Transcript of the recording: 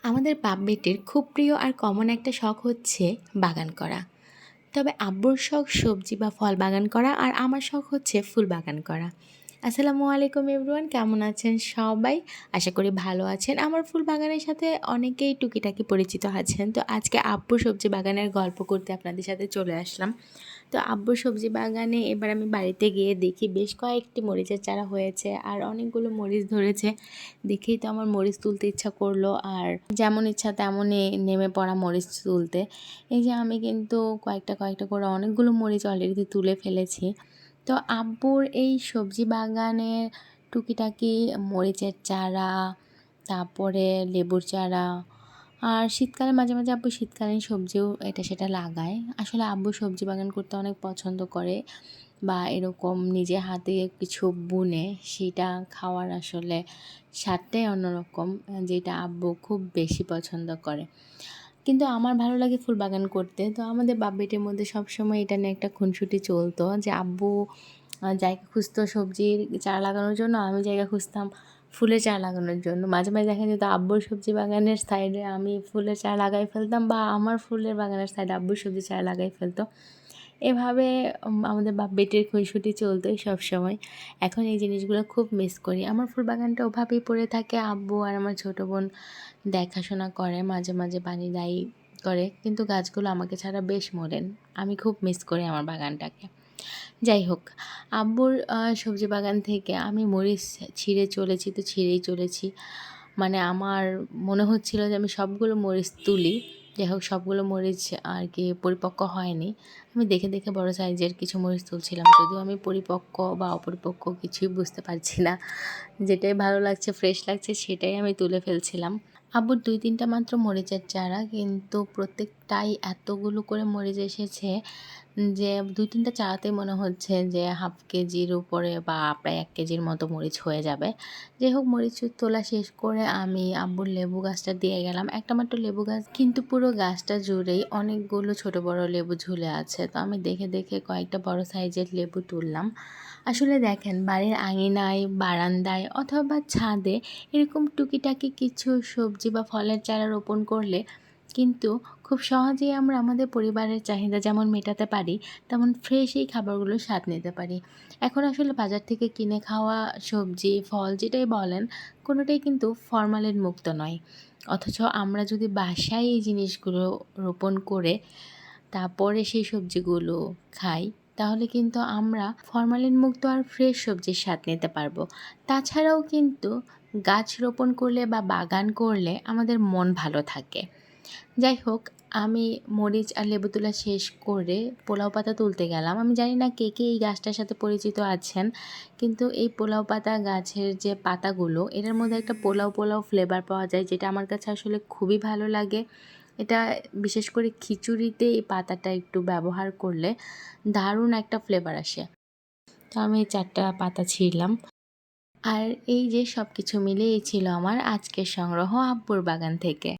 আমাদের বাপ বেটির খুব প্রিয় আর কমন একটা শখ হচ্ছে বাগান করা। তবে আব্বুর শখ সবজি বা ফল বাগান করা আর আমার শখ হচ্ছে ফুল বাগান করা। আসসালামু আলাইকুম এভরিওয়ান, কেমন আছেন সবাই? আশা করি ভালো আছেন। আমার ফুল বাগানের সাথে অনেকেই টুকিটাকি পরিচিত আছেন। তো আজকে আব্বুর সবজি বাগানের গল্প করতে আপনাদের সাথে চলে আসলাম। তো আব্বুর সবজি বাগানে এবার আমি বাড়িতে গিয়ে দেখি বেশ কয়েকটি মরিচের চারা হয়েছে আর অনেকগুলো মরিচ ধরেছে। দেখেই তো আমার মরিচ তুলতে ইচ্ছা করলো, আর যেমন ইচ্ছা তেমনই নেমে পড়া মরিচ তুলতে। এই যে আমি কিন্তু কয়েকটা করে অনেকগুলো মরিচ অলরেডি তুলে ফেলেছি। তো আব্বুর এই সবজি বাগানের টুকিটাকি মরিচের চারা, তারপরে লেবুর চারা, আর শীতকালে মাঝে মাঝে আব্বু শীতকালীন সবজিও এটা সেটা লাগায়। আসলে আব্বু সবজি বাগান করতে অনেক পছন্দ করে, বা এরকম নিজে হাতে কিছু বুনে সেটা খাওয়ার আসলে স্বাদটাই অন্যরকম, যেটা আব্বু খুব বেশি পছন্দ করে। কিন্তু আমার ভালো লাগে ফুল বাগান করতে। তো আমাদের বাপ বেটির মধ্যে সবসময় এটা নিয়ে একটা খুনসুটি চলতো যে আব্বু জায়গা খুঁজতো সবজির চারা লাগানোর জন্য, আমি জায়গা খুঁজতাম ফুলের চারা লাগানোর জন্য। মাঝে মাঝে দেখা যেত আব্বুর সবজি বাগানের সাইডে আমি ফুলের চারা লাগাই ফেলতাম, বা আমার ফুলের বাগানের সাইডে আব্বুর সবজি চারা লাগাই ফেলতো। এভাবে আমাদের বাপ বেটির খুনসুটি চলতোই সবসময়। এখন এই জিনিসগুলো খুব মিস করি। আমার ফুল বাগানটা ওভাবেই পড়ে থাকে, আব্বু আর আমার ছোটো বোন দেখাশোনা করে, মাঝে মাঝে পানি দেয় করে, কিন্তু গাছগুলো আমাকে ছাড়া বেশ মরেন। আমি খুব মিস করি আমার বাগানটাকে। যাই হোক, আব্বুর সবজি বাগান থেকে আমি মরিচ ছিঁড়েই চলেছি। মানে আমার মনে হচ্ছিল যে আমি সবগুলো মরিচ তুলি। যাই হোক, সবগুলো মরিচ আর কি পরিপক্ক হয়নি। আমি দেখে দেখে বড় সাইজের কিছু মরিচ তুলছিলাম, যদিও আমি পরিপক্ক বা অপরিপক্ক কিছুই বুঝতে পারছি না। যেটাই ভালো লাগছে, ফ্রেশ লাগছে, সেটাই আমি তুলে ফেলছিলাম। আব্বুর 2-3টা মাত্র মরিচের চারা, কিন্তু প্রত্যেকটাই এতগুলো করে মরিচ এসেছে যে 2-3টা চারাতেই মনে হচ্ছে যে 1/2 কেজির উপরে বা প্রায় 1 কেজির মতো মরিচ হয়ে যাবে। যাই হোক, মরিচ তোলা শেষ করে আমি আব্বুর লেবু গাছটা দিয়ে গেলাম। একটা মাত্র লেবু গাছ, কিন্তু পুরো গাছটা জুড়েই অনেকগুলো ছোট বড় লেবু ঝুলে আছে। তো আমি দেখে দেখে কয়েকটা বড় সাইজের লেবু তুললাম। আসলে দেখেন, বাড়ির আঙিনায়, বারান্দায় অথবা ছাদে এরকম টুকিটাকি কিছু সবজি বা ফলের চারা রোপণ করলে কিন্তু খুব সহজেই আমরা আমাদের পরিবারের চাহিদা যেমন মেটাতে পারি, তেমন ফ্রেশ এই খাবারগুলোর স্বাদ নিতে পারি। এখন আসলে বাজার থেকে কিনে খাওয়া সবজি, ফল যেটাই বলেন, কোনোটাই কিন্তু ফরমালিন মুক্ত নয়। অথচ আমরা যদি বাসায় এই জিনিসগুলো রোপণ করে তারপরে সেই সবজিগুলো খাই, তাহলে কিন্তু আমরা ফরমালিন মুক্ত আর ফ্রেশ সবজির স্বাদ নিতে পারবো। তাছাড়াও কিন্তু গাছ রোপণ করলে বা বাগান করলে আমাদের মন ভালো থাকে। যাই হোক, আমি মরিচ আর লেবু তোলা শেষ করে পোলাও পাতা তুলতে গেলাম। আমি জানি না কে কে এই গাছটার সাথে পরিচিত আছেন, কিন্তু এই পোলাও পাতা গাছের যে পাতাগুলো, এটার মধ্যে একটা পোলাও পোলাও ফ্লেভার পাওয়া যায়, যেটা আমার কাছে আসলে খুবই ভালো লাগে। এটা বিশেষ করে খিচুড়িতে এই পাতাটা একটু ব্যবহার করলে দারুণ একটা ফ্লেভার আসে। তো আমি 4টা পাতা ছিঁড়লাম। আর এই যে সব কিছু মিলে এই ছিল আমার আজকের সংগ্রহ আব্বুর বাগান থেকে।